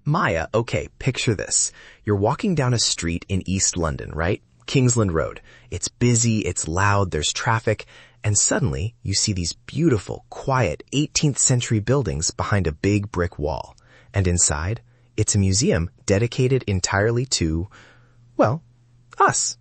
Maya, okay, picture this. You're walking down a street in East London, right? Kingsland Road. It's busy, it's loud, there's traffic, and suddenly you see these beautiful, quiet 18th century buildings behind a big brick wall. And inside, it's a museum dedicated entirely to, well, us.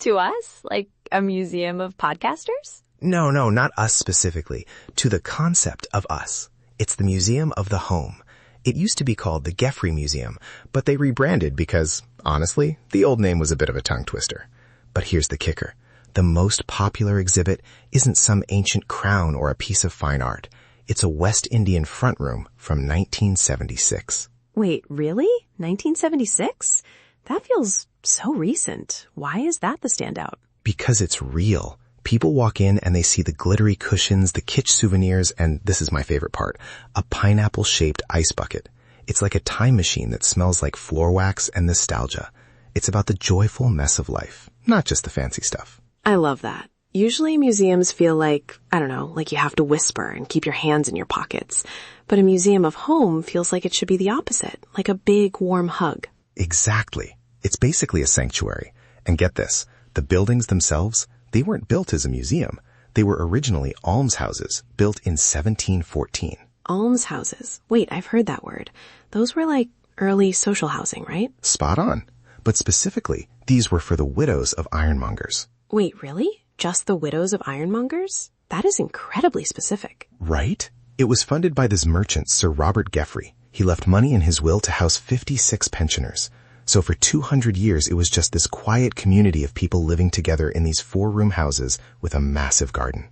To us? Like a museum of podcasters? No, not us specifically. To the concept of us. It's the Museum of the Home. It used to be called the Geffrey Museum, but they rebranded because, honestly, the old name was a bit of a tongue twister. But here's the kicker. The most popular exhibit isn't some ancient crown or a piece of fine art. It's a West Indian front room from 1976. Wait, really? 1976? That feels so recent. Why is that the standout? Because it's real. People walk in and they see the glittery cushions, the kitsch souvenirs, and this is my favorite part, a pineapple-shaped ice bucket. It's like a time machine that smells like floor wax and nostalgia. It's about the joyful mess of life, not just the fancy stuff. I love that. Usually museums feel like, I don't know, like you have to whisper and keep your hands in your pockets. But a museum of home feels like it should be the opposite, like a big warm hug. Exactly. It's basically a sanctuary. And get this, the buildings themselves, they weren't built as a museum. They were originally almshouses, built in 1714. Almshouses. Wait, I've heard that word. Those were like early social housing, right? Spot on. But specifically, these were for the widows of ironmongers. Wait, really? Just the widows of ironmongers? That is incredibly specific. Right? It was funded by this merchant, Sir Robert Geffrey. He left money in his will to house 56 pensioners. So for 200 years, it was just this quiet community of people living together in these 4-room houses with a massive garden.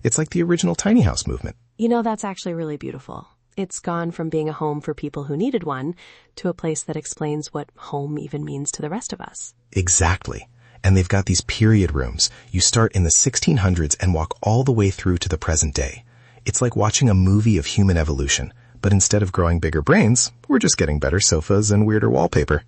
It's like the original tiny house movement. You know, that's actually really beautiful. It's gone from being a home for people who needed one to a place that explains what home even means to the rest of us. Exactly. And they've got these period rooms. You start in the 1600s and walk all the way through to the present day. It's like watching a movie of human evolution. But instead of growing bigger brains, we're just getting better sofas and weirder wallpaper.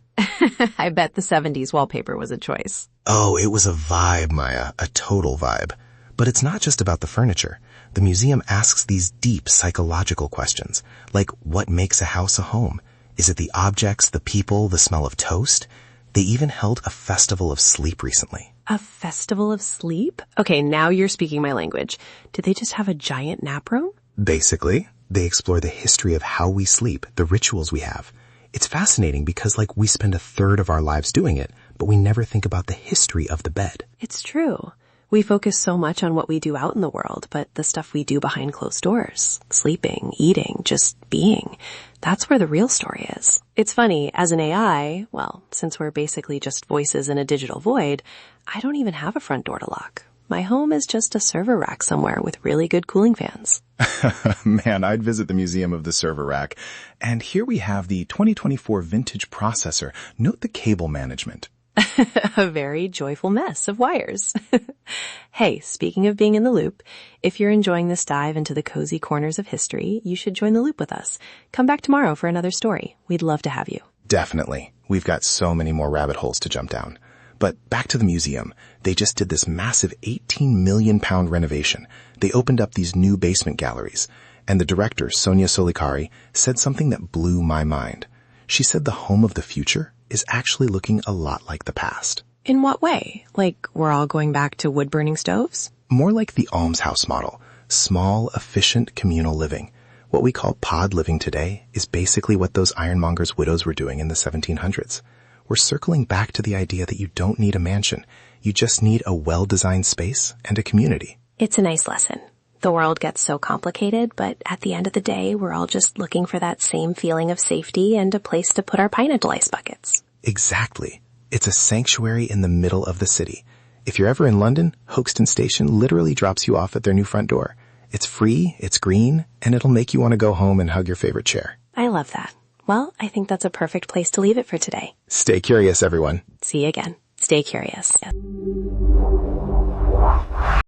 I bet the 70s wallpaper was a choice. Oh, it was a vibe, Maya, a total vibe. But it's not just about the furniture. The museum asks these deep psychological questions, like what makes a house a home? Is it the objects, the people, the smell of toast? They even held a festival of sleep recently. A festival of sleep? Okay, now you're speaking my language. Did they just have a giant nap room? Basically, they explore the history of how we sleep, the rituals we have. It's fascinating because, like, we spend a third of our lives doing it, but we never think about the history of the bed. It's true. We focus so much on what we do out in the world, but the stuff we do behind closed doors, sleeping, eating, just being, that's where the real story is. It's funny, as an AI, well, since we're basically just voices in a digital void, I don't even have a front door to lock. My home is just a server rack somewhere with really good cooling fans. Man, I'd visit the Museum of the Server Rack. And here we have the 2024 vintage processor. Note the cable management. A very joyful mess of wires. Hey, speaking of being in the loop, if you're enjoying this dive into the cozy corners of history, you should join the loop with us. Come back tomorrow for another story. We'd love to have you. Definitely. We've got so many more rabbit holes to jump down. But back to the museum. They just did this massive 18 million pound renovation. They opened up these new basement galleries. And the director, Sonia Solikari, said something that blew my mind. She said the home of the future is actually looking a lot like the past. In what way? Like we're all going back to wood-burning stoves? More like the almshouse model. Small, efficient communal living. What we call pod living today is basically what those ironmongers' widows were doing in the 1700s. We're circling back to the idea that you don't need a mansion. You just need a well-designed space and a community. It's a nice lesson. The world gets so complicated, but at the end of the day, we're all just looking for that same feeling of safety and a place to put our pineapple ice buckets. Exactly. It's a sanctuary in the middle of the city. If you're ever in London, Hoxton Station literally drops you off at their new front door. It's free, it's green, and it'll make you want to go home and hug your favorite chair. I love that. Well, I think that's a perfect place to leave it for today. Stay curious, everyone. See you again. Stay curious.